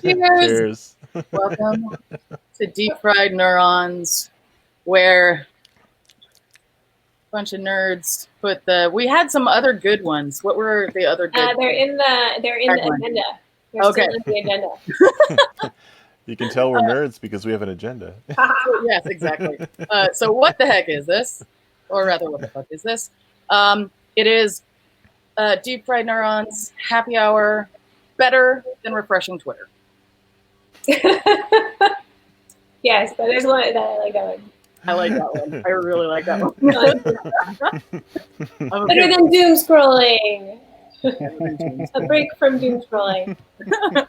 Cheers! Cheers. Welcome to Deep Fried Neurons, where a bunch of nerds put the. We had some other good ones. What were the other good? They're in the agenda. They're Okay. still in the agenda. You can tell we're nerds because we have an agenda. Yes, exactly. So what the heck is this? Or rather, what the fuck is this? It is Deep Fried Neurons happy hour, better than refreshing Twitter. Yes, but there's one that I like that one. I like that one. I really like that one. Better than doom scrolling. A break from doom scrolling. I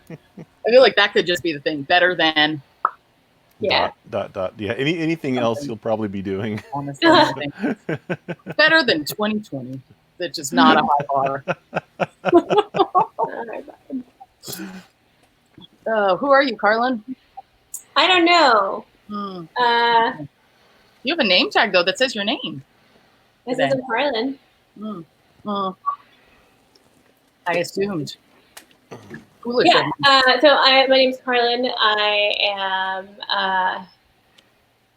feel like that could just be the thing. Better than. Yeah. Dot. Yeah. Anything else you'll probably be doing. Honestly, better than 2020. That's just not a high bar. Who are you, Carlin? I don't know. You have a name tag though that says your name. This is Carlin. I assumed. Foolish. Yeah. My name's Carlin. I am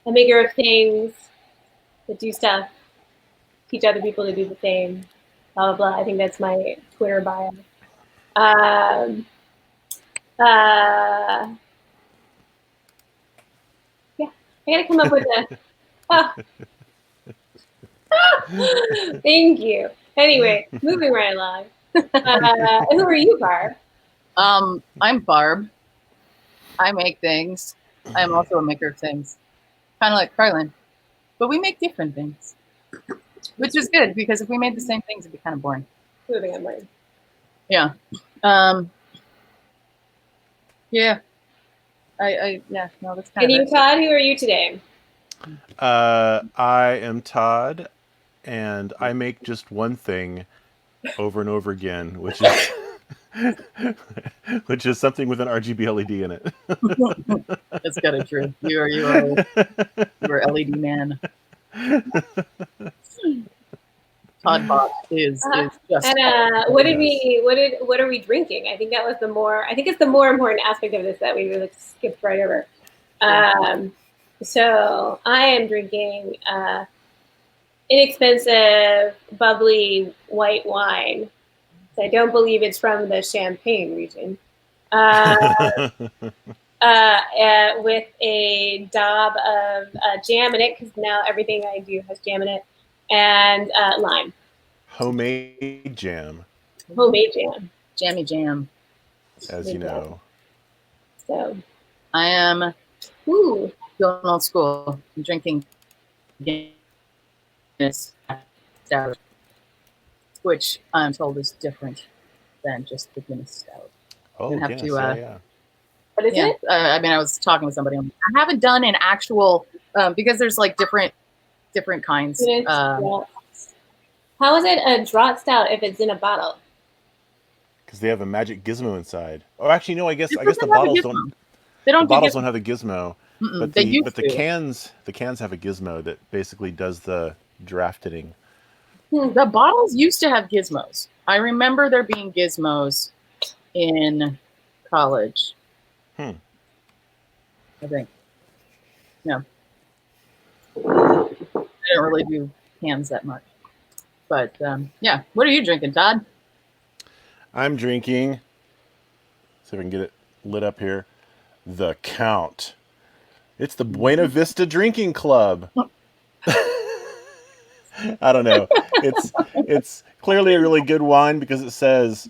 a maker of things that do stuff, teach other people to do the same. Blah blah blah. I think that's my Twitter bio. Yeah, I gotta come up with a. Thank you. Anyway, moving right along. Who are you, Barb? I'm Barb. I make things. I am also a maker of things, kind of like Carlin, but we make different things, which is good because if we made the same things, it'd be kind of boring. Moving on, boring. Yeah. Yeah. No, that's kind And of you, it. Todd, who are you today? I am Todd, and I make just one thing over and over again, which is something with an RGB LED in it. That's kind of true. You're LED man. Todd Bot is just. And what are we drinking? I think it's the more important aspect of this that we really skipped right over. So I am drinking inexpensive, bubbly white wine. So I don't believe it's from the Champagne region. With a daub of jam in it, because now everything I do has jam in it, and lime. Homemade jam. Homemade jam. Jammy jam. As you know. So I am going old school. I'm drinking Guinness stout, which I'm told is different than just the Guinness stout. Oh, Guinness, yeah. What is it? I was talking with somebody. I haven't done an actual because there's like different kinds. How is it a draught stout if it's in a bottle? Because they have a magic gizmo inside. Oh, actually, no. I guess the bottles don't. The bottles don't have the gizmo, but the cans have a gizmo that basically does the drafting. The bottles used to have gizmos. I remember there being gizmos in college. I think. No. I didn't really do cans that much. But, yeah. What are you drinking, Todd? I'm drinking, see if I can get it lit up here, the Count. It's the Buena Vista Drinking Club. I don't know. It's clearly a really good wine because it says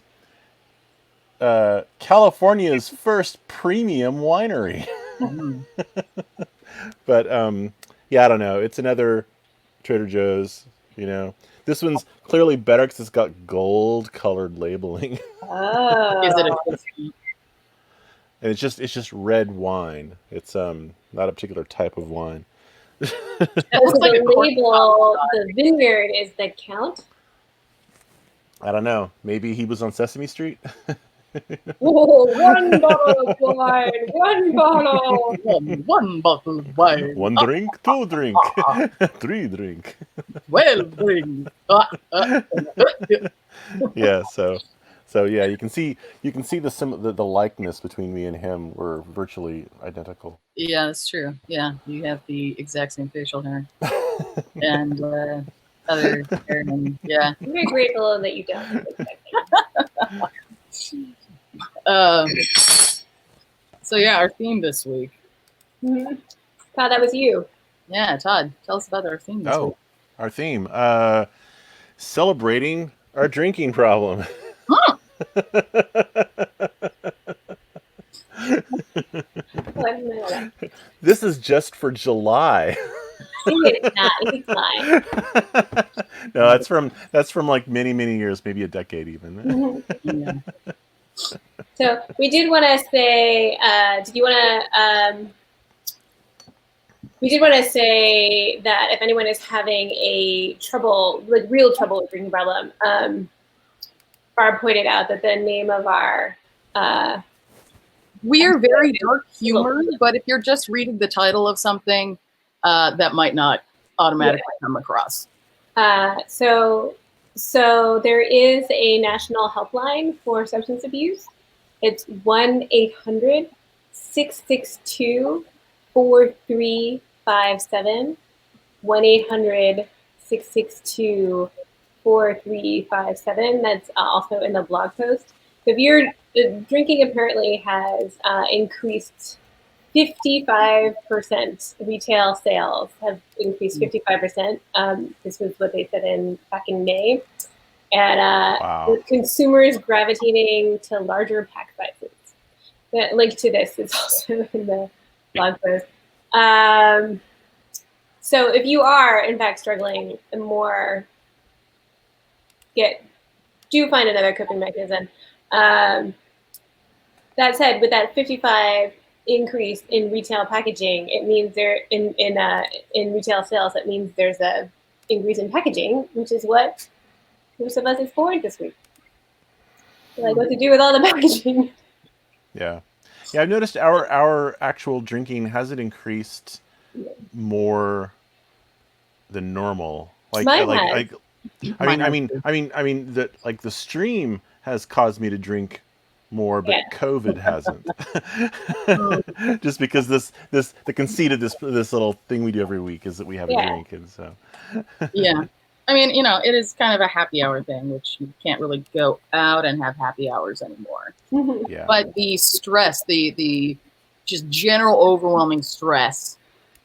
California's first premium winery. But yeah, I don't know. It's another Trader Joe's, This one's clearly better because it's got gold-colored labeling. Oh. Is it And it's just red wine. It's not a particular type of wine. So the label, the vineyard is the Count? I don't know. Maybe he was on Sesame Street. Oh, one bottle of wine, one bottle. One bottle of wine. One drink, two drink, three drink. 12 drink. Yeah, so So yeah, you can see the likeness between me and him. We're virtually identical. Yeah, that's true. Yeah, you have the exact same facial hair and other hair, and yeah. I'm very grateful that you don't. So yeah, our theme this week. Mm-hmm. Todd, that was you. Yeah, Todd, tell us about our theme this week. Our theme, celebrating our drinking problem. This is just for July. It's not. No, that's from like many years, maybe a decade even. Yeah. So we did want to say, we did want to say that if anyone is having real trouble with drinking problem, Barb pointed out that the name of our we are very dark humor, but if you're just reading the title of something, that might not automatically come across. So there is a national helpline for substance abuse. It's 1-800-662-4357. 1-800-662-4357. That's also in the blog post. If your drinking apparently has increased 55%, retail sales have increased 55%. This was what they said back in May. And wow. Consumers gravitating to larger pack sizes. The link to this is also in the blog post. So if you are in fact struggling more, do find another coping mechanism. That said, with that 55 increase in retail packaging, it means in retail sales, it means there's a increase in packaging, which is what most of us explored this week. Like what to do with all the packaging. Yeah, I've noticed our actual drinking hasn't increased more than normal. I mean that like the stream has caused me to drink more, but COVID hasn't. Just because the conceit of this little thing we do every week is that we have a drink, and so yeah. I mean, it is kind of a happy hour thing, which you can't really go out and have happy hours anymore. Yeah. But the stress, the just general overwhelming stress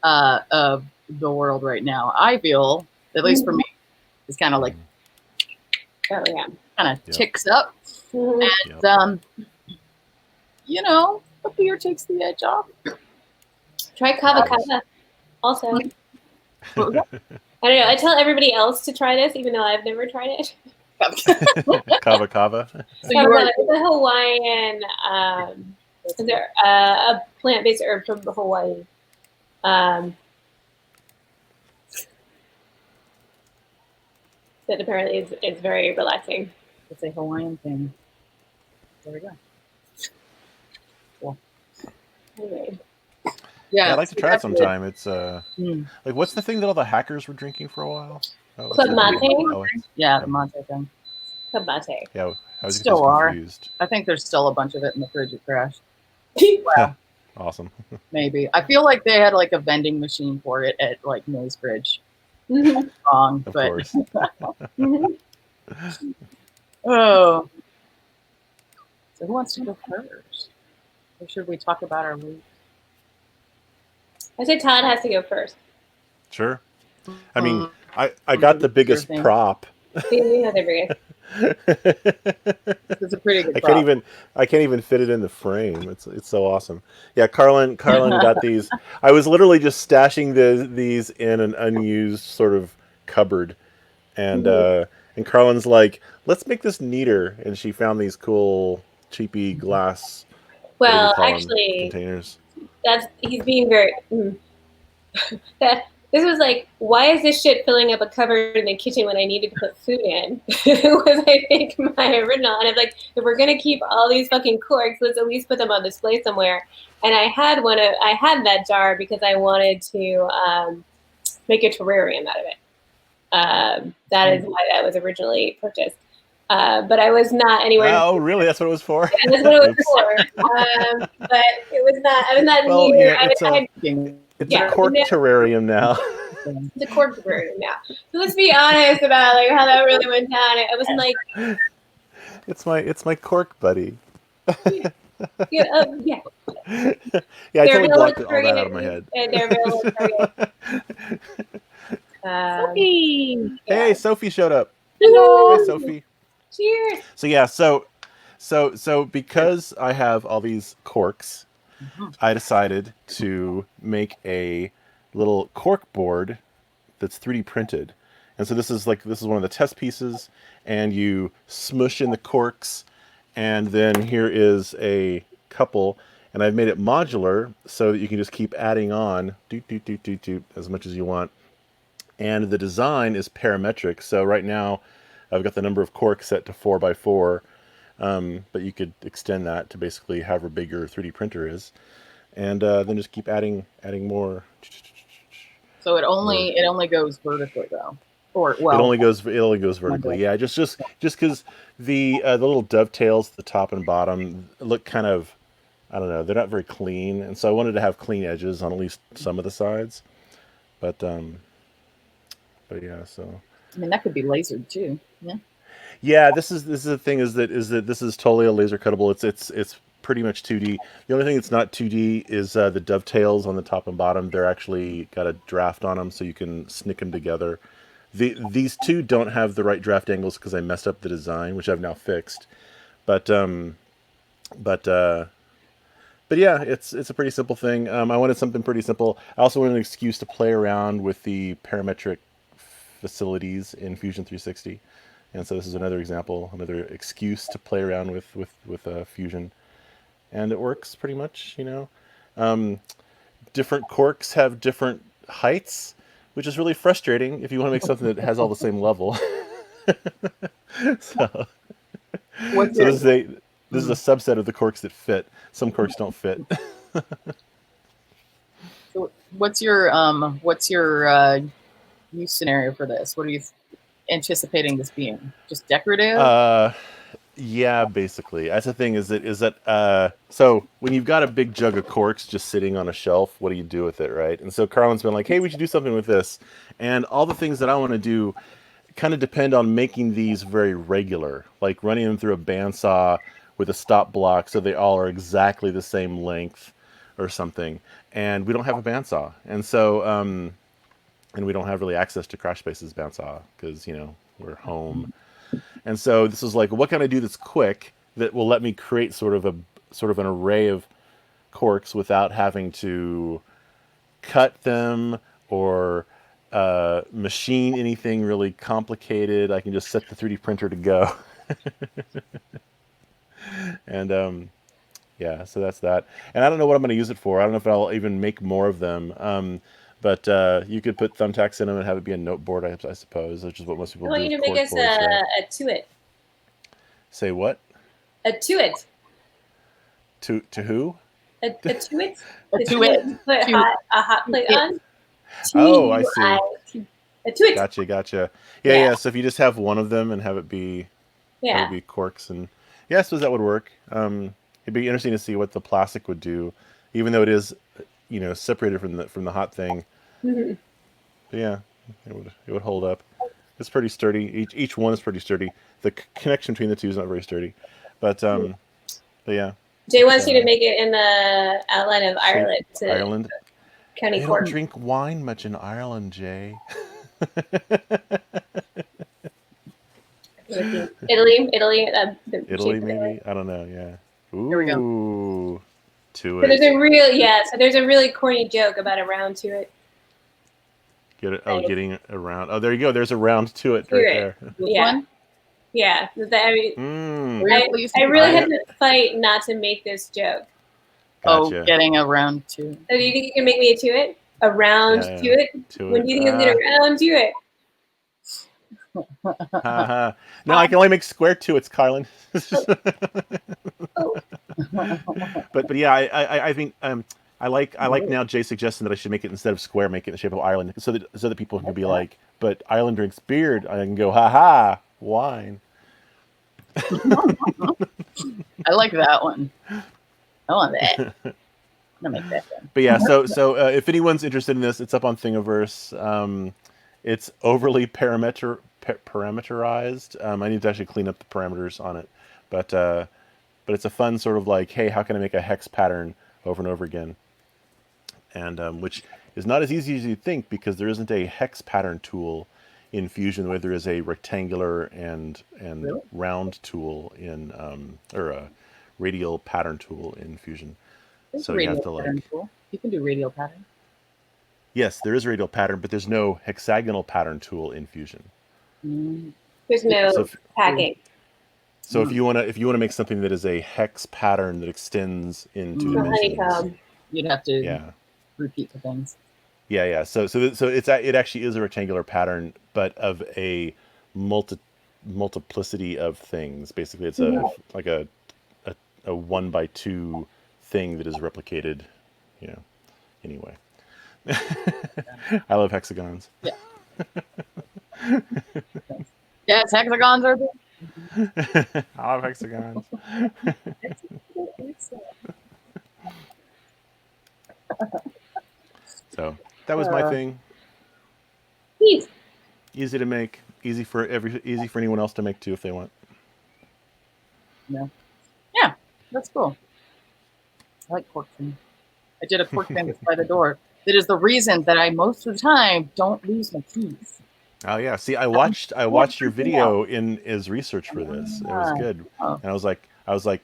of the world right now, I feel, at least for me, is kind of like, kind of ticks up. And, a beer takes the edge off. Try Kava Kava also. I don't know. I tell everybody else to try this, even though I've never tried it. Kava Kava. So it's a Hawaiian, a plant-based herb from Hawaii. That apparently is very relaxing. It's a Hawaiian thing. There we go. Cool. Anyway. Yeah, I'd like to try it sometime. It's like, what's the thing that all the hackers were drinking for a while? Club mate. Yeah, the mate thing. Club mate. Yeah, I was still confused. I think there's still a bunch of it in the fridge at Crash. Wow. Awesome. Maybe. I feel like they had like a vending machine for it at like May's fridge. Wrong, of but course. Oh. So who wants to go first? Or should we talk about our week? I say Todd has to go first. Sure. I mean, I got the biggest prop. It's a pretty good prop. I can't even fit it in the frame. It's so awesome. Yeah, Carlin got these. I was literally just stashing these in an unused sort of cupboard, and Carlin's like, "Let's make this neater," and she found these cool cheapy glass. Well, actually, containers. He's being very. This was like, why is this shit filling up a cupboard in the kitchen when I needed to put food in? Was, I think, my original. And I'm like, if we're gonna keep all these fucking corks, let's at least put them on display somewhere. And I had that jar because I wanted to make a terrarium out of it. That is why that was originally purchased. but I was not anywhere. Oh, really? That's what it was for? Yeah, that's what it was for. But it was not. I was not well, near. It's a cork terrarium now. It's a cork terrarium now. So let's be honest about like how that really went down. It wasn't like it's my cork buddy. yeah. Yeah, I totally blocked all that out of my head. They're available Sophie. Hey, Sophie showed up. Hello. Hi, Sophie. Cheers. So yeah, so because I have all these corks, I decided to make a little cork board that's 3D printed. And so this is one of the test pieces, and you smush in the corks, and then here is a couple, and I've made it modular so that you can just keep adding on as much as you want. And the design is parametric, so right now I've got the number of corks set to 4x4, but you could extend that to basically however big your 3D printer is, and then just keep adding more. So it only goes vertically though, or well, it only goes vertically. Yeah, just because the little dovetails at the top and bottom look kind of, I don't know, they're not very clean, and so I wanted to have clean edges on at least some of the sides, but yeah, so. I mean, that could be lasered too. Yeah. Yeah, this is the thing is that this is totally a laser cuttable. It's pretty much 2D. The only thing that's not 2D is the dovetails on the top and bottom. They're actually got a draft on them, so you can snick them together. These two don't have the right draft angles because I messed up the design, which I've now fixed. But yeah, it's a pretty simple thing. I wanted something pretty simple. I also wanted an excuse to play around with the parametric facilities in Fusion 360. And so this is another example, another excuse to play around with Fusion. And it works pretty much, you know. Different corks have different heights, which is really frustrating if you want to make something that has all the same level. So this is a subset of the corks that fit. Some corks don't fit. So what's your use scenario for this? What are you anticipating this being? Just decorative? Yeah, basically. That's the thing is that so when you've got a big jug of corks just sitting on a shelf, what do you do with it, right? And so Carlin's been like, hey, we should do something with this. And all the things that I want to do kind of depend on making these very regular, like running them through a bandsaw with a stop block so they all are exactly the same length or something. And we don't have a bandsaw. And so and we don't have really access to CrashSpace's bandsaw because, you know, we're home. And so this is like, what can I do that's quick that will let me create sort of an array of corks without having to cut them or machine anything really complicated. I can just set the 3D printer to go. And yeah, so that's that. And I don't know what I'm going to use it for. I don't know if I'll even make more of them. But you could put thumbtacks in them and have it be a note board, I suppose, which is what most people do. I want you to make us a to-it. Say what? A to-it. To who? A to-it? A to-it. Put a hot plate on? Oh, I see. A to-it. Gotcha. Yeah. So if you just have one of them and have it be, yeah, it would be corks, and yeah, I suppose that would work. It'd be interesting to see what the plastic would do, even though it is, you know, separated from the hot thing. Mm-hmm. But yeah, it would hold up. It's pretty sturdy. Each one is pretty sturdy. The connection between the two is not very sturdy, but yeah. Jay wants you to make it in the outline of Ireland. Ireland. County They Cork. don't drink wine much in Ireland, Jay. Italy, maybe. I don't know. Yeah. Ooh. Here we go. To so it. there's a really corny joke about a round to it. Get it? Oh, getting around. Oh, there you go. There's a round to it right there. Yeah. Yeah. I really had to fight not to make this joke. Gotcha. Oh, getting around to. So do you think you can make me a to it? A round to it? When do you think you'll get around to it? No, I can only make square to it's Kylan. But yeah, I think I like now Jay suggesting that I should make it instead of square, make it in the shape of Ireland, so that people can be like, but Ireland drinks beer. I can go, ha, wine. I like that one. I want that. I'm gonna make that one. But yeah, so if anyone's interested in this, it's up on Thingiverse. It's overly parameterized. I need to actually clean up the parameters on it, but it's a fun sort of like, hey, how can I make a hex pattern over and over again? And which is not as easy as you think, because there isn't a hex pattern tool in Fusion the way there is a rectangular and Really? round tool in or a radial pattern tool in Fusion. There's So a you have radial to pattern tool. You can do radial pattern. Yes, there is a radial pattern, but there's no hexagonal pattern tool in Fusion. There's no So packing. So if you wanna make something that is a hex pattern that extends into dimensions, you'd have to repeat the things. Yeah. So it actually is a rectangular pattern, but of a multiplicity of things. Basically, it's like a 1x2 thing that is replicated. Anyway, I love hexagons. Yeah. Yes, hexagons are good. I love hexagons. So that was my thing. Neat. Easy to make. Easy for anyone else to make too if they want. Yeah, that's cool. I like pork fin. I did a pork fin by the door. That is the reason that I most of the time don't lose my keys. Oh yeah, see, I watched your video as research for this. It was good, and I was like,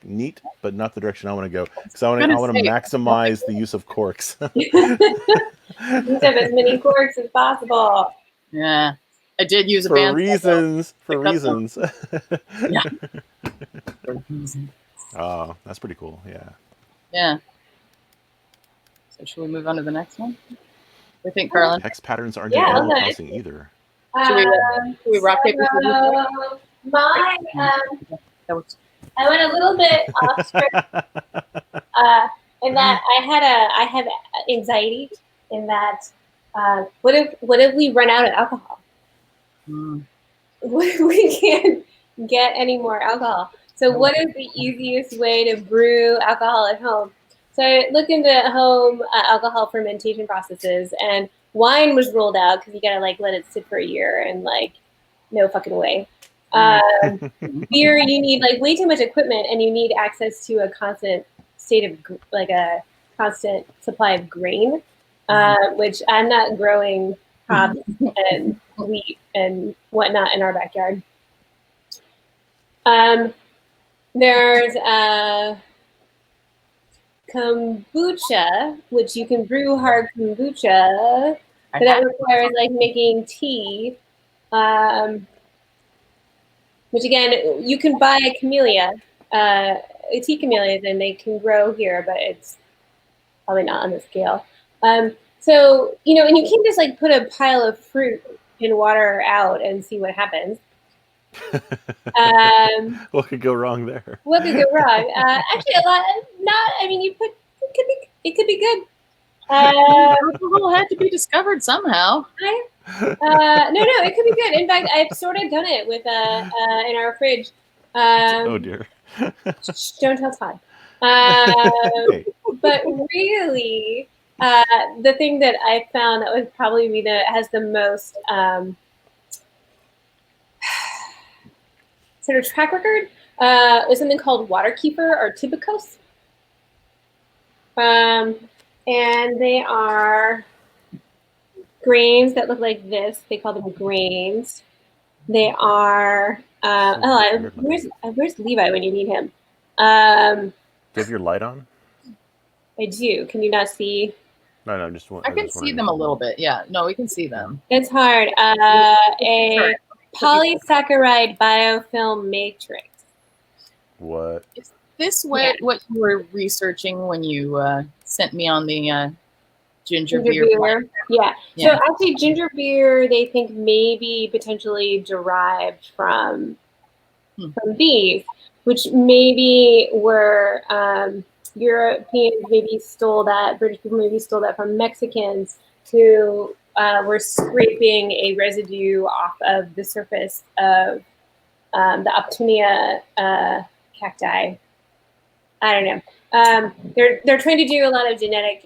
neat, but not the direction I want to go, because I want to maximize the use of corks. Use up as many corks as possible. Yeah, I did use a for reasons. Yeah. For reasons. Oh, that's pretty cool. Yeah. Yeah. So should we move on to the next one? We think, Carlin? Hex patterns aren't in Animal Crossing either. Should we rock, paper, scissors? I went a little bit off script in that I have anxiety in that what if we run out of alcohol? What if we can't get any more alcohol? So what is the easiest way to brew alcohol at home? So I looked into home alcohol fermentation processes, and wine was ruled out because you gotta let it sit for a year, and no fucking way. Beer, you need way too much equipment, and you need access to a constant state of a constant supply of grain, which I'm not growing hops and wheat and whatnot in our backyard. There's kombucha, which you can brew hard kombucha, but that requires making tea. Which again, you can buy a camellia, a tea camellia, and they can grow here, but it's probably not on the scale. So and you can't just put a pile of fruit in water out and see what happens. What could go wrong there? What could go wrong? Actually, a lot. It could be good. Alcohol had to be discovered somehow. No, it could be good. In fact, I've sort of done it with in our fridge. Oh dear. Don't tell Todd. But really, the thing that I found that would probably be has the most sort of track record is something called water kefir or tibicos. And they are grains that look like this. They call them grains. They are. Where's Levi when you need him? Do you have your light on? I do. Can you not see? No, I can see them a little bit. Yeah, no, we can see them. It's hard. A polysaccharide biofilm matrix. What? Is this what you were researching when you sent me on the ginger beer? Yeah. So actually, ginger beer, they think maybe potentially derived from bees, which maybe were Europeans maybe stole that, British people maybe stole that from Mexicans who were scraping a residue off of the surface of the Optunia cacti. I don't know. They're trying to do a lot of genetic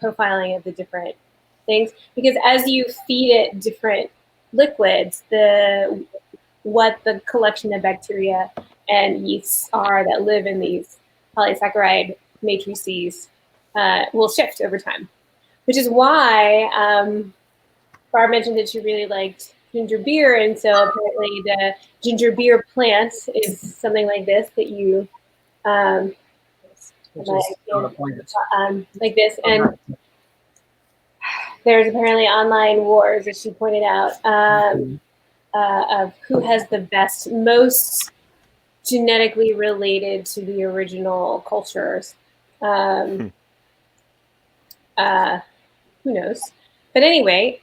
profiling of the different things, because as you feed it different liquids, what the collection of bacteria and yeasts are that live in these polysaccharide matrices will shift over time, which is why Barb mentioned that she really liked ginger beer, and so apparently the ginger beer plant is something like this that you like this, and there's apparently online wars, as she pointed out, of who has the most genetically related to the original cultures. Who knows? But anyway,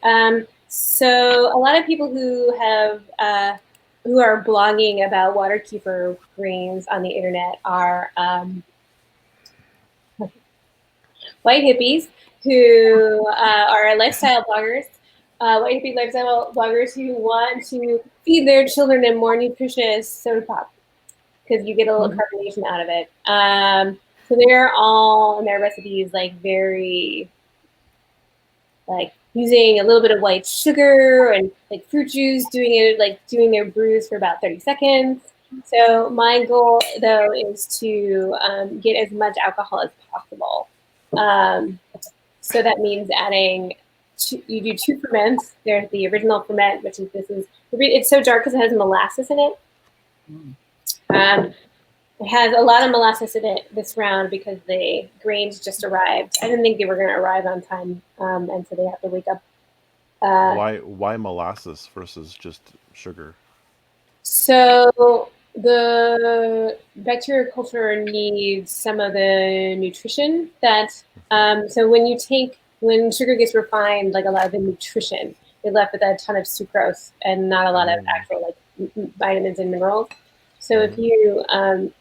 so a lot of people who are blogging about waterkeeper grains on the internet are white hippies who are lifestyle bloggers, white hippie lifestyle bloggers who want to feed their children a more nutritious soda pop because you get a little carbonation out of it. So they're all in their recipes very using a little bit of white sugar and fruit juice, doing their brews for about 30 seconds. So my goal though is to get as much alcohol as possible. So that means adding, you do 2 ferments. There's the original ferment, which is, it's so dark because it has molasses in it. It has a lot of molasses in it this round because the grains just arrived. I didn't think they were going to arrive on time, and so they have to wake up. Why molasses versus just sugar? So the bacteria culture needs some of the nutrition that. So when sugar gets refined, a lot of the nutrition, you're left with a ton of sucrose and not a lot of actual vitamins and minerals. So if you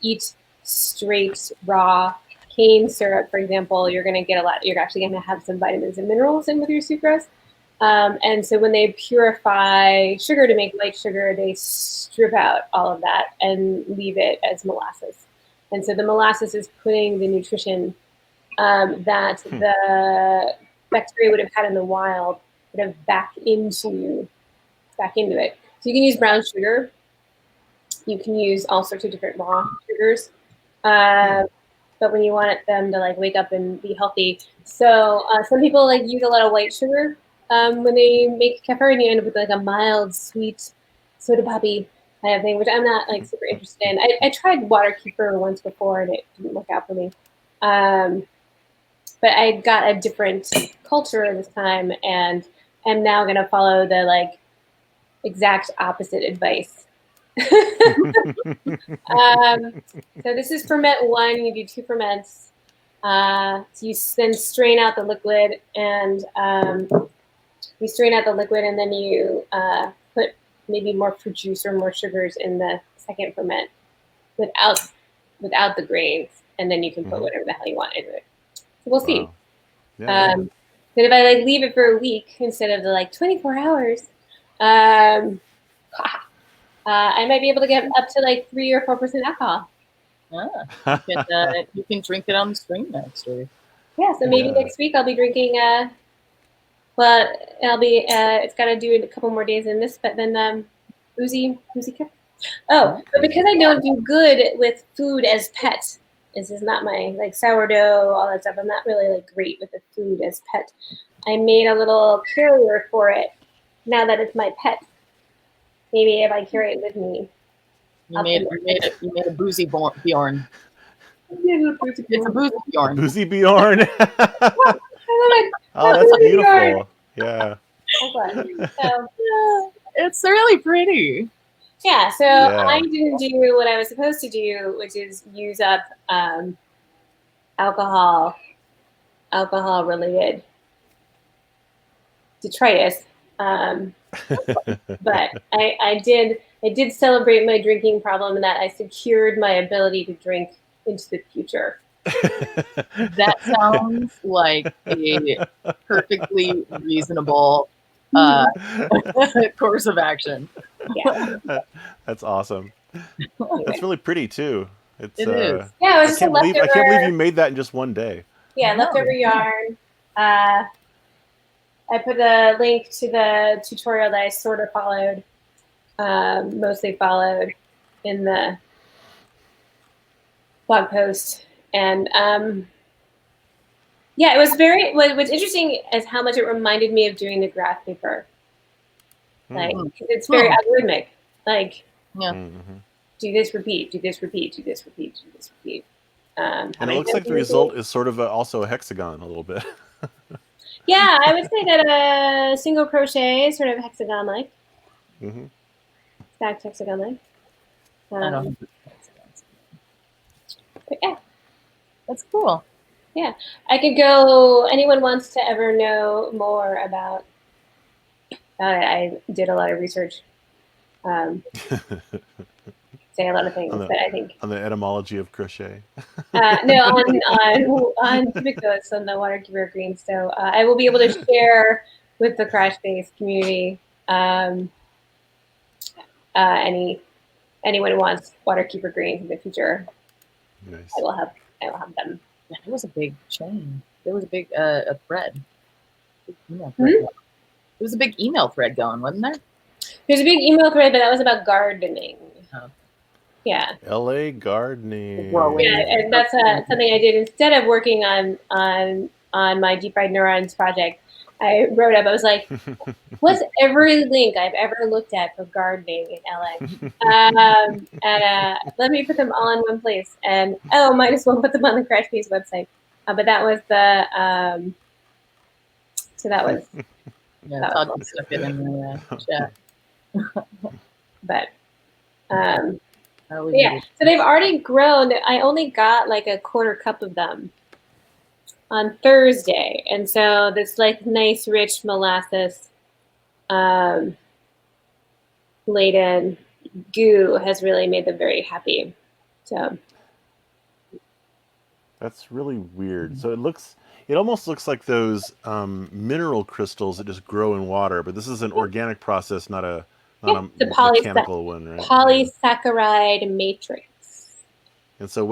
eat straight raw cane syrup, for example, you're going to get you're actually going to have some vitamins and minerals in with your sucrose. And so when they purify sugar to make white sugar, they strip out all of that and leave it as molasses. And so the molasses is putting the nutrition that the bacteria would have had in the wild back into it. So you can use brown sugar. You can use all sorts of different raw sugars. But when you want them to wake up and be healthy, so some people use a lot of white sugar when they make kefir, and you end up with a mild, sweet soda poppy kind of thing, which I'm not super interested in. I tried waterkeeper once before, and it didn't work out for me. But I got a different culture this time, and am now going to follow the exact opposite advice. So this is ferment 1. You do 2 ferments. So you then strain out the liquid, and then you put maybe more fruit juice or more sugars in the second ferment without the grains, and then you can put whatever the hell you want into it. So we'll see. Yeah. But if I leave it for a week instead of the 24 hours, I might be able to get up to 3 or 4% alcohol. You can drink it on the stream next week. Yeah, so maybe next week I'll be drinking. It's got to do it a couple more days in this, but then boozy cup. Oh, but because I don't do good with food as pet, this is not my sourdough, all that stuff. I'm not really great with the food as pet. I made a little carrier for it. Now that it's my pet, maybe if I carry it with me. You made a boozy Bjorn. It's a boozy Bjorn. Boozy Bjorn. Oh, that's beautiful. Yeah. It's really pretty. Yeah, so I didn't do what I was supposed to do, which is use up alcohol-related detritus. But I did celebrate my drinking problem, in that I secured my ability to drink into the future. That sounds like a perfectly reasonable course of action. Yeah. That's awesome. That's really pretty too. It is. Yeah, it was just a leftover. I can't believe you made that in just one day. Yeah, leftover yarn. I put a link to the tutorial that I sort of followed, mostly followed in the blog post. And yeah, it was very, what's interesting is how much it reminded me of doing the graph paper. Like, it's very algorithmic. Like, do this, repeat, do this, repeat, do this, repeat, do this, repeat. And it looks like the result is sort of also a hexagon a little bit. Yeah, I would say that a single crochet is sort of hexagon-like. Stacked hexagon-like. I don't know. But yeah. That's cool. Yeah. I could go, anyone wants to ever know more about I did a lot of research. Say a lot of things, but I think on the etymology of crochet. No, on Typicos on the Waterkeeper Green. So I will be able to share with the Crash Base community anyone who wants Waterkeeper Greens in the future. Nice. I will have them. Yeah, it was a big chain. There was a big a thread. It was a big email thread going, wasn't there? There's a big email thread, but that was about gardening. Oh. Yeah. LA gardening. Yeah, and that's something I did instead of working on my Deep Fried Neurons project. I wrote up. I was like, "What's every link I've ever looked at for gardening in LA?" And let me put them all in one place. And might as well put them on the Crash Base website. But that was the so that was. Yeah, Todd stuck it in the chat. But yeah, so they've already grown. I only got like a quarter cup of them on Thursday, and so this like nice rich molasses laden goo has really made them very happy. So that's really weird. So it almost looks like those mineral crystals that just grow in water, but this is an organic process, not a mechanical one, right? Polysaccharide matrix. And so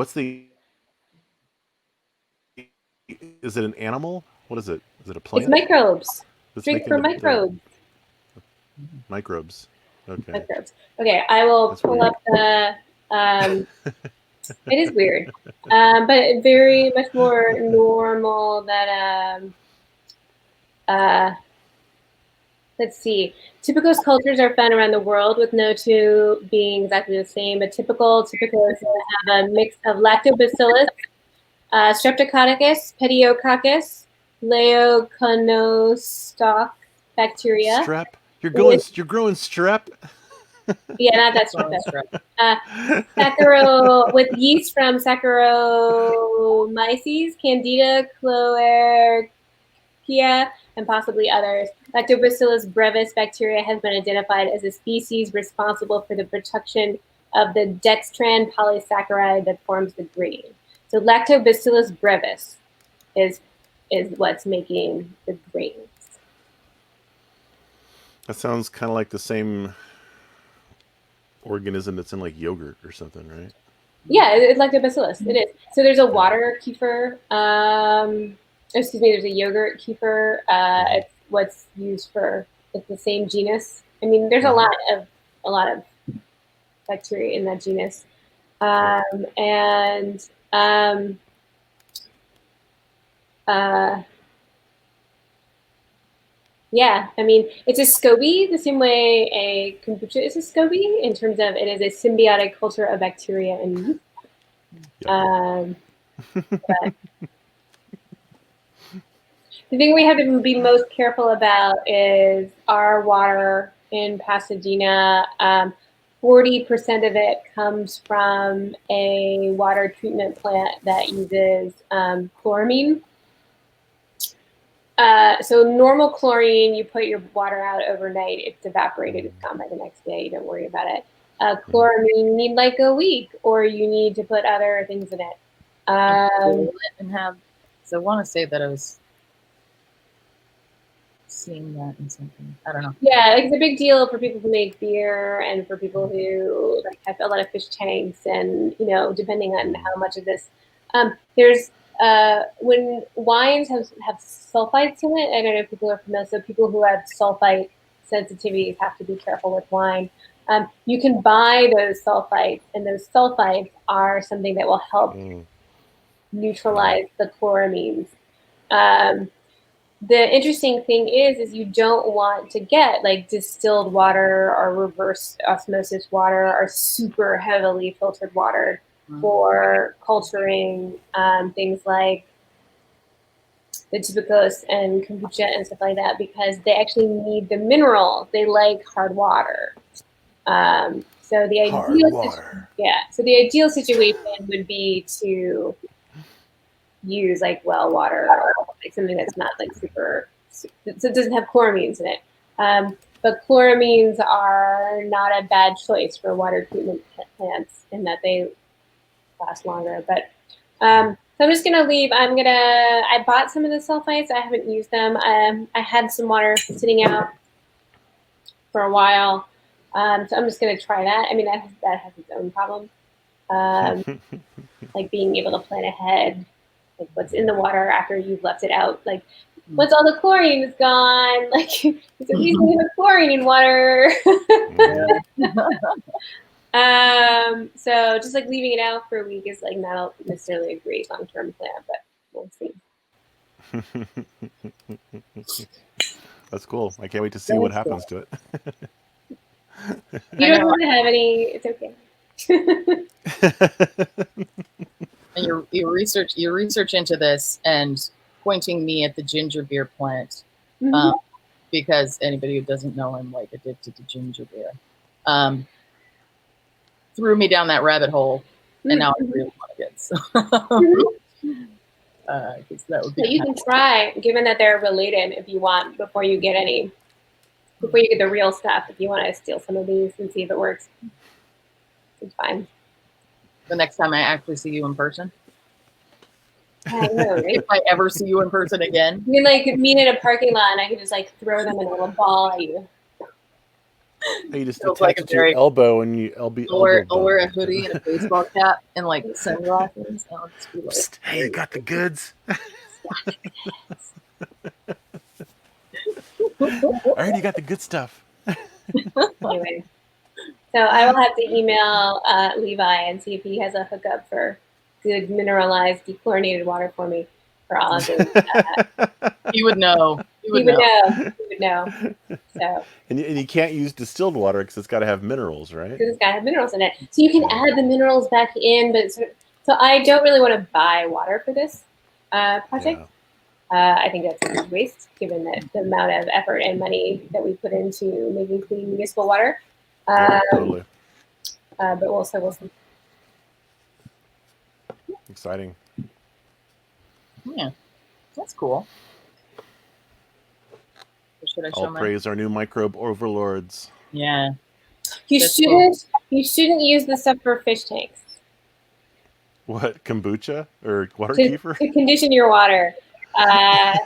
is it an animal? What is it? Is it a plant? It's microbes. Drink for microbes. Microbes. Okay. Microbes. Okay, I will pull up the it is weird. But very much more normal than let's see. Typical cultures are found around the world, with no two being exactly the same. But typicals have a mix of lactobacillus, streptococcus, pediococcus, leoconostoc bacteria. Strep. You're growing strep. Yeah, not that strep. With yeast from Saccharomyces, Candida, Cloarcia, and possibly others. Lactobacillus brevis bacteria has been identified as a species responsible for the production of the dextran polysaccharide that forms the grain. So Lactobacillus brevis is what's making the grains. That sounds kind of like the same organism that's in like yogurt or something, right? Yeah, it's Lactobacillus. It is. So there's a water kefir. There's a yogurt kefir. It's what's used for. It's the same genus. I mean, there's a lot of bacteria in that genus, yeah, I mean, it's a SCOBY the same way a kombucha is a SCOBY in terms of it is a symbiotic culture of bacteria and yeast. But the thing we have to be most careful about is our water in Pasadena. 40% of it comes from a water treatment plant that uses chloramine. So normal chlorine, you put your water out overnight, it's evaporated, it's gone by the next day, you don't worry about it. Chloramine, you need like a week, or you need to put other things in it. So I want to say that it was seeing that in something. I don't know. Yeah, it's a big deal for people who make beer and for people who like have a lot of fish tanks, and depending on how much of this, there's when wines have sulfites in it. I don't know if people are familiar. So people who have sulfite sensitivities have to be careful with wine. You can buy those sulfites, and those sulfites are something that will help neutralize the chloramines. The interesting thing is you don't want to get like distilled water or reverse osmosis water or super heavily filtered water for culturing things like the tubicose and kombucha and stuff like that, because they actually need the minerals. They like hard water. So the ideal situation would be to use like well water or like something that's not like super, so it doesn't have chloramines in it. But chloramines are not a bad choice for water treatment plants in that they last longer. But so I'm just gonna leave. I bought some of the sulfites. I haven't used them. I had some water sitting out for a while. So I'm just gonna try that. I mean, that has its own problem. Like being able to plan ahead, like what's in the water after you've left it out. Like once all the chlorine is gone, like there's a reason we have chlorine in water. So just like leaving it out for a week is like not necessarily a great long-term plan, but we'll see. That's cool. I can't wait to see what happens to it. You don't have to have any. It's okay. And your research into this and pointing me at the ginger beer plant, because anybody who doesn't know, I'm like addicted to ginger beer. Threw me down that rabbit hole, and now I really want to get some. That would be. So you can try, given that they're related, if you want, before you get the real stuff. If you want to steal some of these and see if it works, it's fine. The next time I actually see you in person. I know, right? If I ever see you in person again. You can like meet in a parking lot and I can just like throw them in a little ball at you. You just attach it to your elbow and you I'll wear a hoodie and a baseball cap and like sunglasses. I'll just be like, psst, hey, you got the goods? I heard you got the good stuff. Anyway, so I will have to email Levi and see if he has a hookup for good mineralized, dechlorinated water for me for all of this. He would know. He would know. So. And you can't use distilled water because it's got to have minerals, right? Because it's got to have minerals in it. So you can add the minerals back in, but so I don't really want to buy water for this project. Yeah. I think that's a waste, given the amount of effort and money that we put into making clean municipal water. Totally. But we'll see. Exciting. Yeah, that's cool. All praise our new microbe overlords. Yeah. You shouldn't use this stuff for fish tanks. What, kombucha or water kefir? To condition your water. I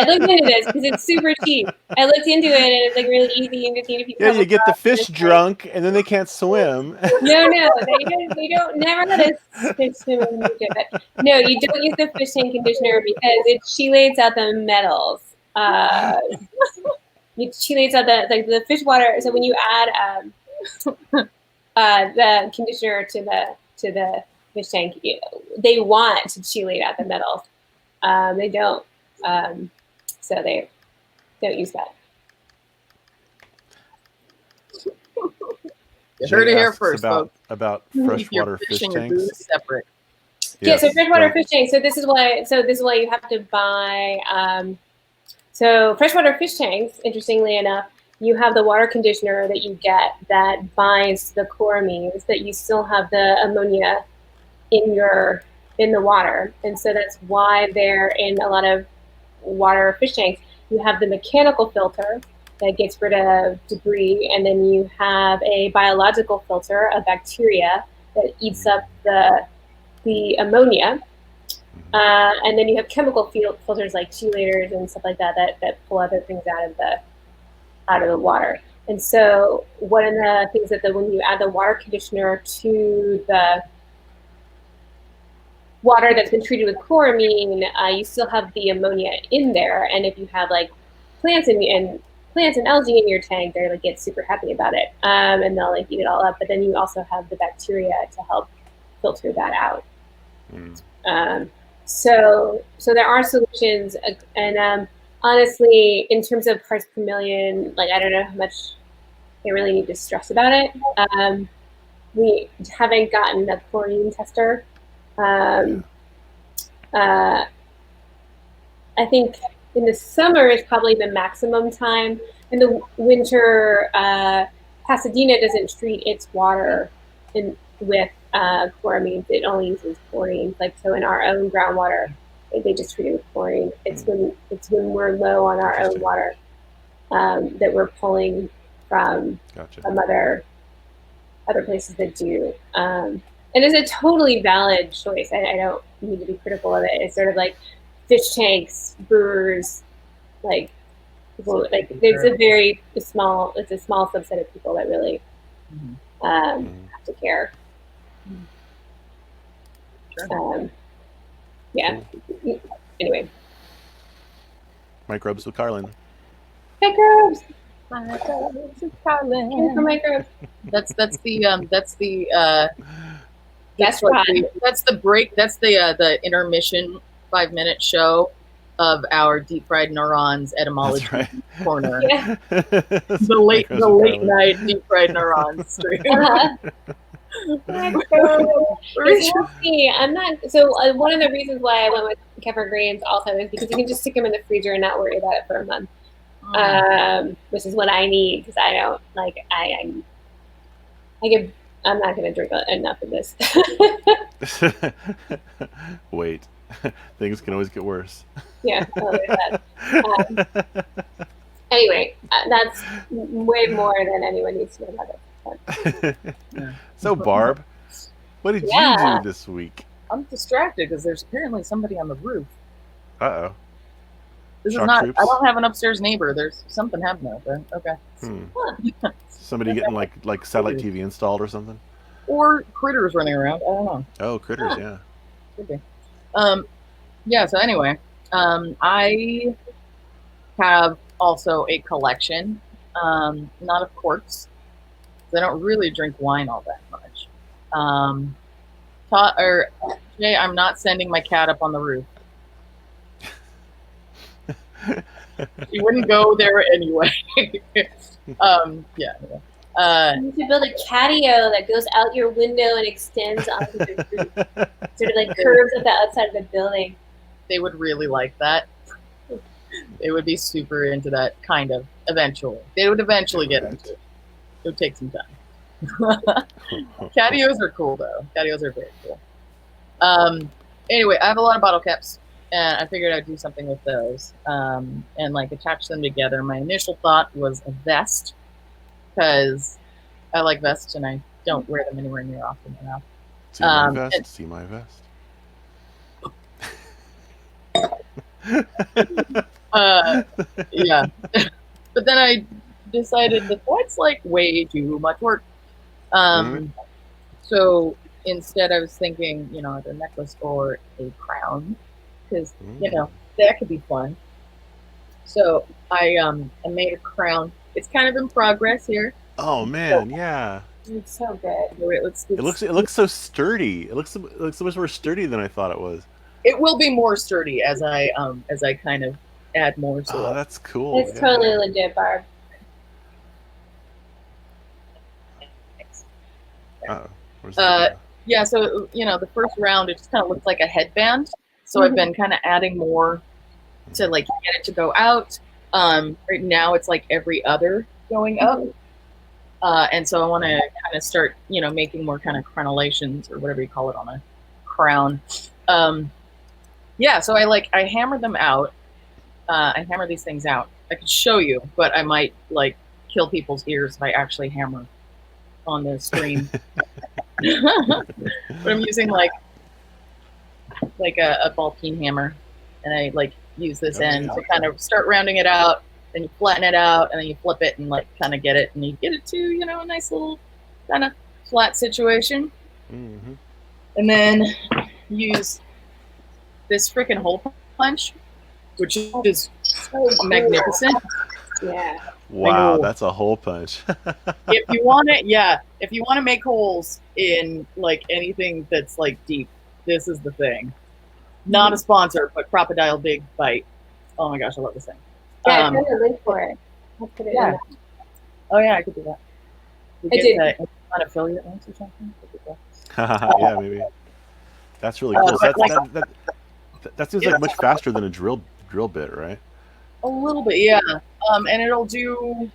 looked into this because it's super cheap. I looked into it and it's like really easy. Yeah, you get the fish drunk and then they can't swim. No, they don't. Never let us fish swim in kombucha. But no, you don't use the fish tank conditioner because it chelates out the metals. It chelates out the fish water. So when you add the conditioner to the fish tank, they want to chelate out the metals. They don't, so they don't use that. You heard it here first, about freshwater fish tanks. Separate. Yes. Yeah, so freshwater fish tanks. So this is why you have to buy. So freshwater fish tanks, interestingly enough, you have the water conditioner that you get that binds the chloramines, that you still have the ammonia in the water. And so that's why they're in a lot of water fish tanks. You have the mechanical filter that gets rid of debris, and then you have a biological filter, a bacteria that eats up the ammonia. And then you have chemical filters like chelators and stuff like that pull other things out of the water. And so one of the things that when you add the water conditioner to the water that's been treated with chloramine, you still have the ammonia in there. And if you have like plants and algae in your tank, they're like get super happy about it, and they'll like eat it all up. But then you also have the bacteria to help filter that out. So there are solutions, and honestly, in terms of parts per million, like I don't know how much they really need to stress about it. We haven't gotten a chlorine tester. I think in the summer is probably the maximum time. In the winter, Pasadena doesn't treat its water with chloramine. It only uses chlorine. Like so, in our own groundwater, they just treat it with chlorine. It's when we're low on our own water that we're pulling from other places that do. And it's a totally valid choice. I don't need to be critical of it. It's sort of like fish tanks, brewers, like people, like there's a small subset of people that really have to care. Yeah. Cool. Anyway. Microbes with Carlin. Microbes. Microbes with Carlin. For microbes. That's the break. That's the intermission 5-minute show of our Deep Fried Neurons etymology corner. Yeah. the late night Deep Fried Neurons stream. I'm not. So one of the reasons why I went with Kefir Grains also is because you can just stick them in the freezer and not worry about it for a month, which is what I need because I don't like. I'm not going to drink enough of this. Wait, things can always get worse. Yeah. Anyway, that's way more than anyone needs to know about it. So, Barb, what did you do this week? I'm distracted because there's apparently somebody on the roof. Uh-oh. This is not. Troops? I don't have an upstairs neighbor. There's something happening out there. Okay. Somebody getting like satellite TV installed or something? Or critters running around. I don't know. Oh, critters, yeah. Could be. Yeah, so anyway, I have also a collection, not of corks, because I don't really drink wine all that much. Jay, I'm not sending my cat up on the roof. She wouldn't go there anyway. Yeah. You should build a catio that goes out your window and extends onto the roof. Sort of like curves at the outside of the building. They would really like that. They would be super into that, kind of, eventually. They would eventually get into it. It would take some time. Catios are cool, though. Catios are very cool. Anyway, I have a lot of bottle caps, and I figured I'd do something with those and, like, attach them together. My initial thought was a vest, because I like vests, and I don't wear them anywhere near often enough. See my vest. See my vest. Yeah. But then I decided that that's like way too much work. So instead I was thinking, either a necklace or a crown, because, that could be fun. So I made a crown. It's kind of in progress here. Oh man, yeah. It's so good. It looks so sturdy. It looks so much more sturdy than I thought it was. It will be more sturdy as I kind of add more to it. Oh, that's cool. It's totally legit, Barb. Yeah, so the first round it just kind of looked like a headband. So I've been kind of adding more to like get it to go out. Right now it's like every other going up. And so I want to kind of start, making more kind of crenellations or whatever you call it on a crown. Yeah, so I hammer them out. I hammer these things out. I could show you, but I might like kill people's ears if I actually hammer on the stream. But I'm using like like a ball peen hammer, and I like use this end to kind of start rounding it out. Then you flatten it out, and then you flip it and like kind of get it, and you get it to a nice little kind of flat situation. Mm-hmm. And then use this freaking hole punch, which is so magnificent. Yeah. Wow, that's a hole punch. If you want to make holes in like anything that's like deep, this is the thing. Not a sponsor, but Crocodile Big Bite. Oh my gosh, I love this thing. Yeah, I found a link for it. I'll put it in there. Oh yeah, I could do that. I did. An affiliate links or something. Yeah, maybe. That's really cool. So that seems like much faster than a drill bit, right? A little bit, yeah. And it'll do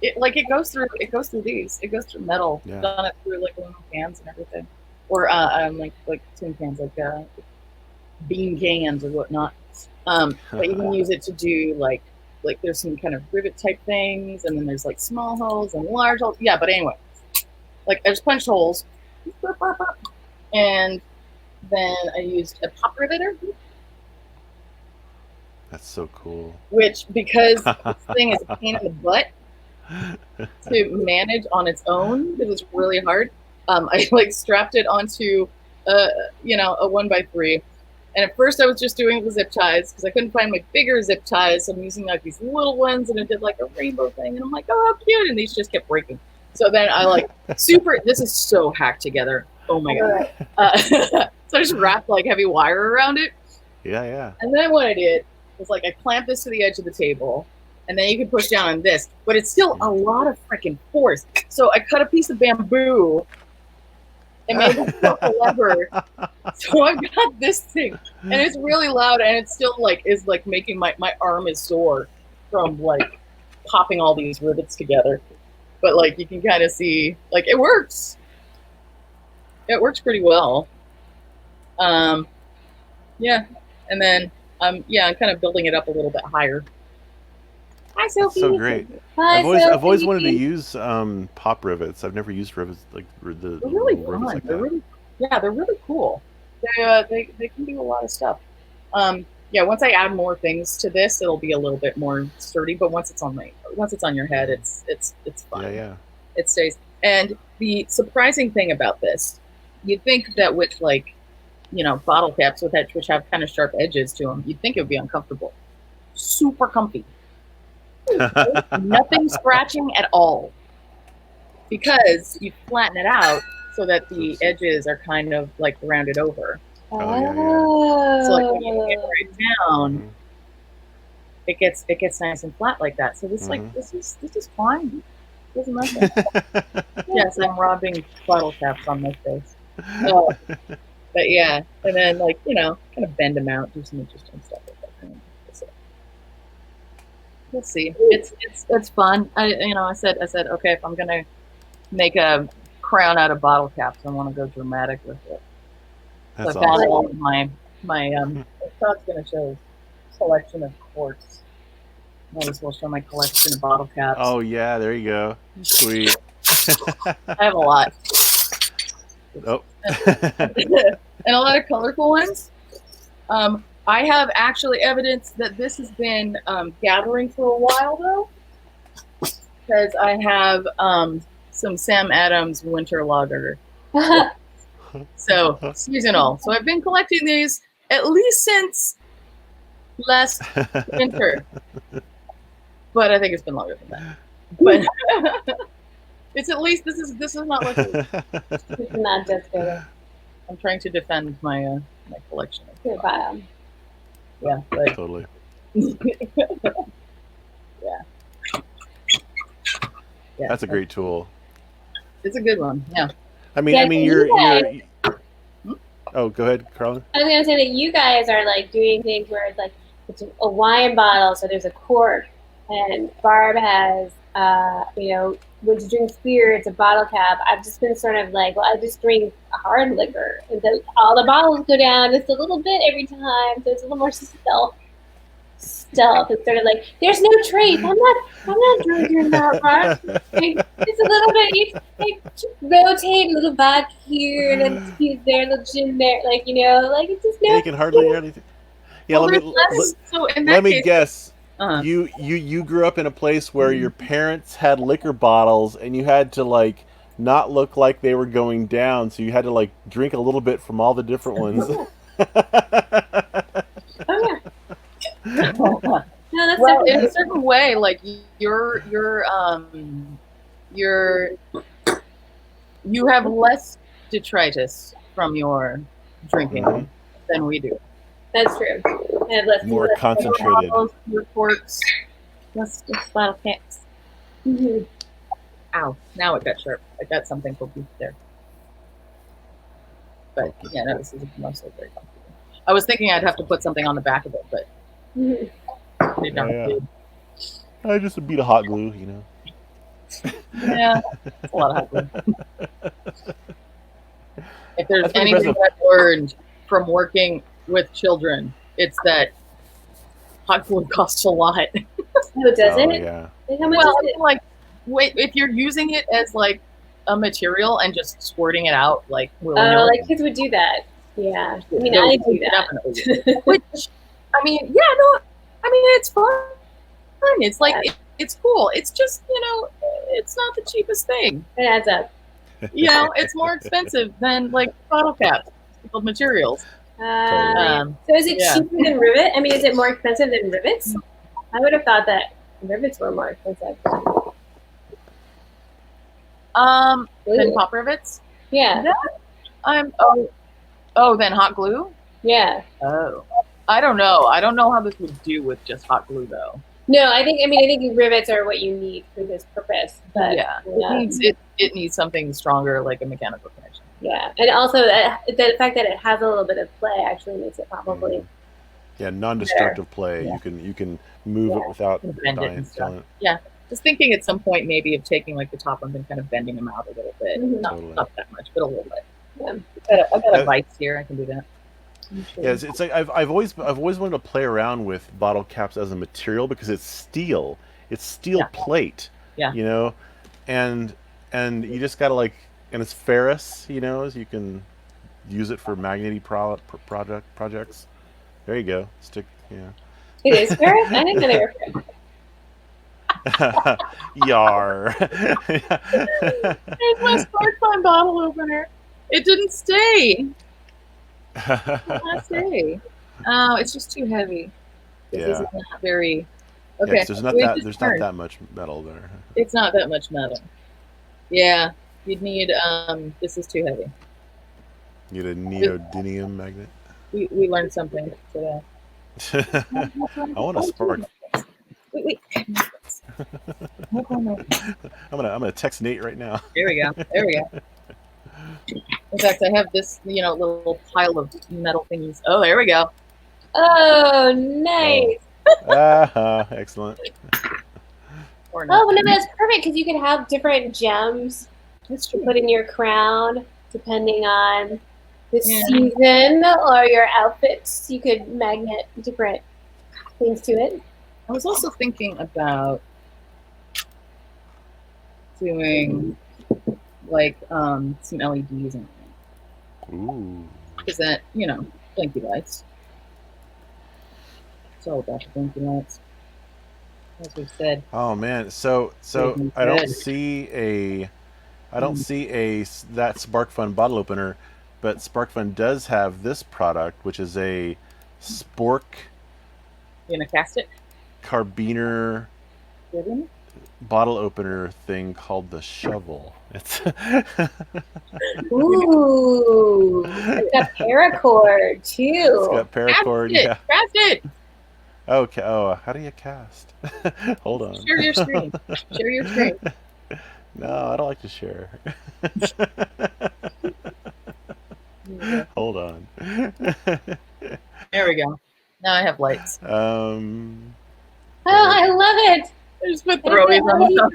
it like it goes through these. It goes through metal. Yeah. Done it through like aluminum cans and everything, or like tin cans, like bean cans or whatnot. But you can use it to do like there's some kind of rivet type things, and then there's like small holes and large holes. Yeah, but anyway, like I just punched holes, and then I used a pop riveter. That's so cool. Which, because this thing is a pain in the butt to manage on its own, because it's really hard. I like strapped it onto a 1x3. And at first I was just doing the zip ties because I couldn't find my bigger zip ties. So I'm using like these little ones, and it did like a rainbow thing. And I'm like, oh, how cute. And these just kept breaking. So then I like this is so hacked together. Oh my God. So I just wrapped like heavy wire around it. Yeah. And then what I did was like I clamped this to the edge of the table, and then you can push down on this, but it's still a lot of freaking force. So I cut a piece of bamboo and made a lever. So I've got this thing, and it's really loud, and it's still like is like making my arm is sore from like popping all these rivets together. But like you can kind of see, like it works. It works pretty well. Yeah, and then I'm kind of building it up a little bit higher. Hi, Sophie. That's so great. Hi, I've always wanted to use pop rivets. I've never used rivets like the they're really fun. rivets like that. They're really cool. They can do a lot of stuff. Once I add more things to this, it'll be a little bit more sturdy. But once it's on your head, it's fine. Yeah. It stays. And the surprising thing about this, you'd think that with like bottle caps which have kind of sharp edges to them, you'd think it would be uncomfortable. Super comfy. Nothing scratching at all, because you flatten it out so that the edges are kind of like rounded over. Oh, yeah. So like when you get right down, it gets nice and flat like that. So this this is fine. Doesn't matter. Yes, I'm robbing bottle caps on my face. But yeah, and then like kind of bend them out, do some interesting stuff with that. We'll see. It's fun. I said okay, if I'm gonna make a crown out of bottle caps, I want to go dramatic with it. That's so I found awesome. all of my Todd's gonna show a collection of quartz. Might as well show my collection of bottle caps. Oh yeah, there you go. Sweet. I have a lot. Oh. And a lot of colorful ones. I have actually evidence that this has been gathering for a while, though, because I have some Sam Adams winter lager. So seasonal. So I've been collecting these at least since last winter, but I think it's been longer than that. But it's at least this is not like It's not just good. I'm trying to defend my my collection. Your bottom. Yeah, but Totally. yeah. That's a great tool. It's a good one. Yeah. I mean, you're. Oh, go ahead, Carlin. I was gonna say that you guys are like doing things where it's like it's a wine bottle, so there's a cork, and Barb has, when you drink beer, it's a bottle cap. I've just been sort of like, well, I just drink hard liquor, and so all the bottles go down just a little bit every time, so it's a little more stealth. stealth and started like, "There's no trace. I'm not drinking that much. Like, it's a little bit. You like just rotate a little vodka here and then squeeze there, a little gin there, like like it's just no." You can hardly hear anything. Yeah, well, let me guess. You grew up in a place where your parents had liquor bottles and you had to like not look like they were going down, so you had to like drink a little bit from all the different ones. Oh yeah. No, well, in a certain way, like you have less detritus from your drinking than we do. That's true. I have less more concentrated. More corks, less bottle caps. Ow! Now it got sharp. I got something pokey there. But yeah, no, this is mostly very comfortable. I was thinking I'd have to put something on the back of it, but I just beat a hot glue, Yeah, it's a lot of hot glue. If there's anything I've learned from working with children, it's that hot glue costs a lot. Oh, does it? Yeah. How much is it? Like, wait, if you're using it as like a material and just squirting it out, like like kids would do that. Yeah, I mean, I do that. Which, I mean, it's fun. It's like it's cool. It's just it's not the cheapest thing. It adds up. It's more expensive than like bottle caps, materials. So is it cheaper than rivet? I mean, is it more expensive than rivets? I would have thought that rivets were more expensive. Than pop rivets? Yeah. Then hot glue? Yeah. Oh. I don't know. I don't know how this would do with just hot glue though. No, I think rivets are what you need for this purpose. But it needs something stronger, like a mechanical connection. Yeah, and also the fact that it has a little bit of play actually makes it probably non-destructive play. Yeah. You can move it without dying. Yeah, just thinking at some point maybe of taking like the top ones and kind of bending them out a little bit. Not that much, but a little bit. Yeah. I've got a vice here. I can do that. Sure. Yeah, it's like I've always wanted to play around with bottle caps as a material because it's steel. It's steel plate. Yeah. And you just gotta and it's ferrous. So you can use it for magnetic projects. There you go. Stick. Yeah. It is ferrous. I didn't know they were ferrous. Yar. There's my Spark Fun bottle opener. It didn't stay. Oh, it's just too heavy. This is not very. Okay. There's not that much metal there. It's not that much metal. Yeah, you'd need. This is too heavy. You need a neodymium magnet. We learned something today. I want a spark. Wait. I'm gonna text Nate right now. There we go. In fact, I have this, little pile of metal things. Oh, there we go. Oh, nice. Excellent. Well, that's perfect because you can have different gems to put in your crown depending on the season or your outfits. You could magnet different things to it. I was also thinking about doing some LEDs in it. Ooh. Because that, blinky lights. It's all about the blinky lights. As we said. Oh man, so I don't see that Spark Fun bottle opener, but Spark Fun does have this product, which is a spork. You gonna cast it? Carabiner bottle opener thing called the shovel. It's ooh, it's got paracord too. It's got paracord. Cast it. Okay. Oh, how do you cast? Hold on. Share your screen. No, I don't like to share. Hold on. There we go. Now I have lights. Oh, I love it. I just put throwies on top.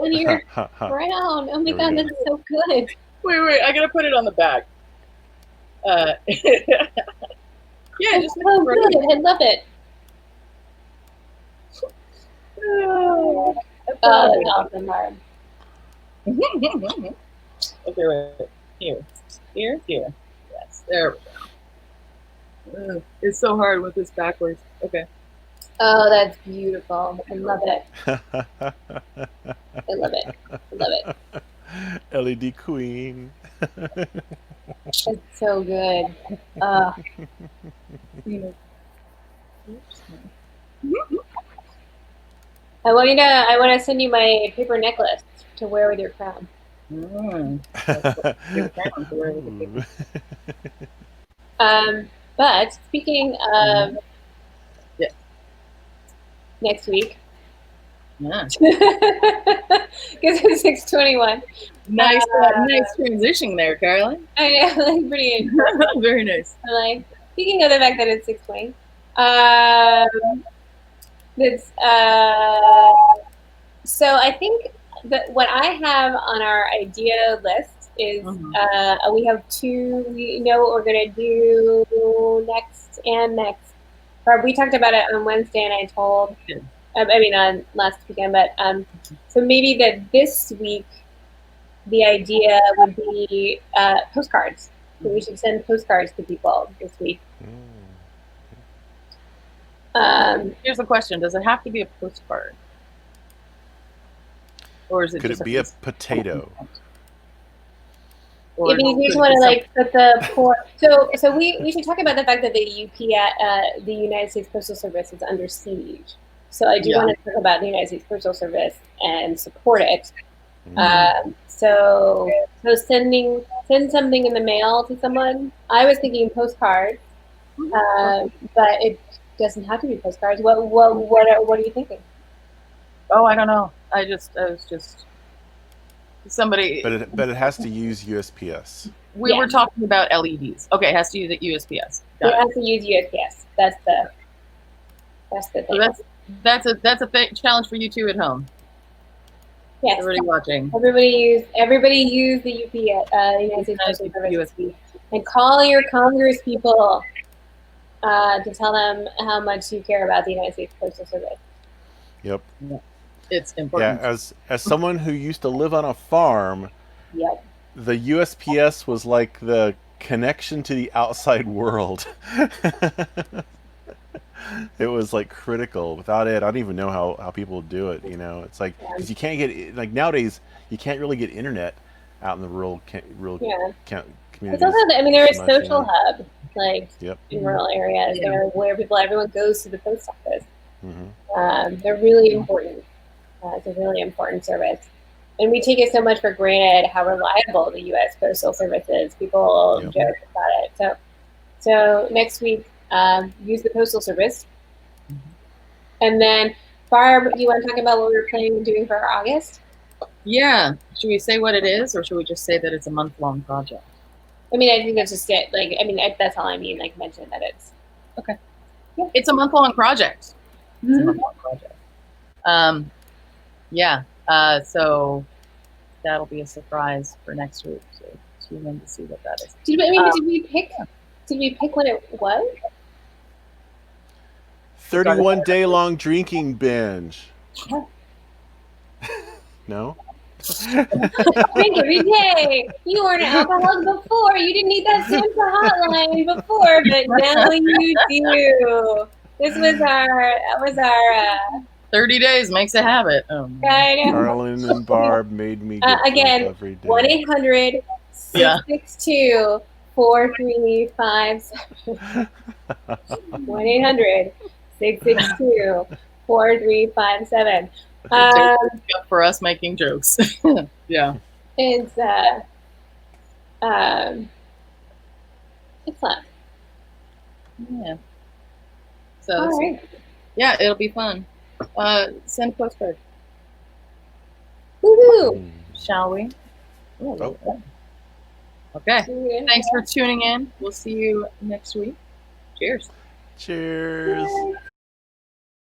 When you're brown. Oh my god, that's so good. Wait, I gotta put it on the back. Yeah, just so good. I love it. Oh, that's awesome, Barb. Okay, wait. Here. Yes, there we go. It's so hard with this backwards. Okay. Oh, that's beautiful. I love it. I love it. LED queen. It's so good. I want to send you my paper necklace to wear with your crown. But speaking of next week, because it's 6:21. Nice transition there, Carolyn. I know, like pretty very nice. Like speaking of the fact that it's 6:20, so I think that what I have on our idea list is we have two. We know what we're gonna do next. Barb, we talked about it on Wednesday, and I told. On last weekend, but so maybe that this week the idea would be postcards. So we should send postcards to people this week. Here's the question: does it have to be a postcard, or is it? Could it be a potato? If you just want to like put the poor, so we should talk about the fact that the UP the United States Postal Service is under siege. So I do want to talk about the United States Postal Service and support it. So send something in the mail to someone. I was thinking postcards, but it doesn't have to be postcards. What are you thinking? Oh, I don't know. I was just somebody. But it has to use USPS. We were talking about LEDs. Okay, it has to use USPS. It has to use USPS. That's the thing. So that's a challenge for you two at home. Yes. Everybody watching. Everybody use the United States Postal Service and call your Congress people to tell them how much you care about the United States Postal Service. Yep. It's important. Yeah, as someone who used to live on a farm, the USPS was like the connection to the outside world. It was like critical. Without it, I don't even know how people do it. You know, it's like because you can't get like nowadays you can't really get internet out in the rural communities. It's also they're a social hub like in rural areas. They're where everyone goes to the post office. They're really important. It's a really important service, and we take it so much for granted how reliable the U.S. Postal Service is. People joke about it. So next week. Use the Postal Service. And then, Barb, do you want to talk about what we were planning on doing for August? Yeah. Should we say what it is, or should we just say that it's a month-long project? I mean, I think that's just it. Like, I mean, that's all I mean. Like, mention that it's... Okay. Yeah. It's a month-long project. It's a month-long project. So that'll be a surprise for next week. So tune in to see what that is. Did we pick what it was? 31-day-long drinking binge. No? Drink every day. You weren't an alcoholic before. You didn't need that Santa hotline before, but now you do. This was our 30 days makes a habit. I know. Carolyn and Barb made me get again, every day. 1-800-662 4357. 1-800-662-4357. For us making jokes. Yeah. It's fun. Yeah. So yeah, it'll be fun. Send a postcard. Woohoo! Shall we? Okay. Thanks for tuning in. We'll see you next week. Cheers. Cheers.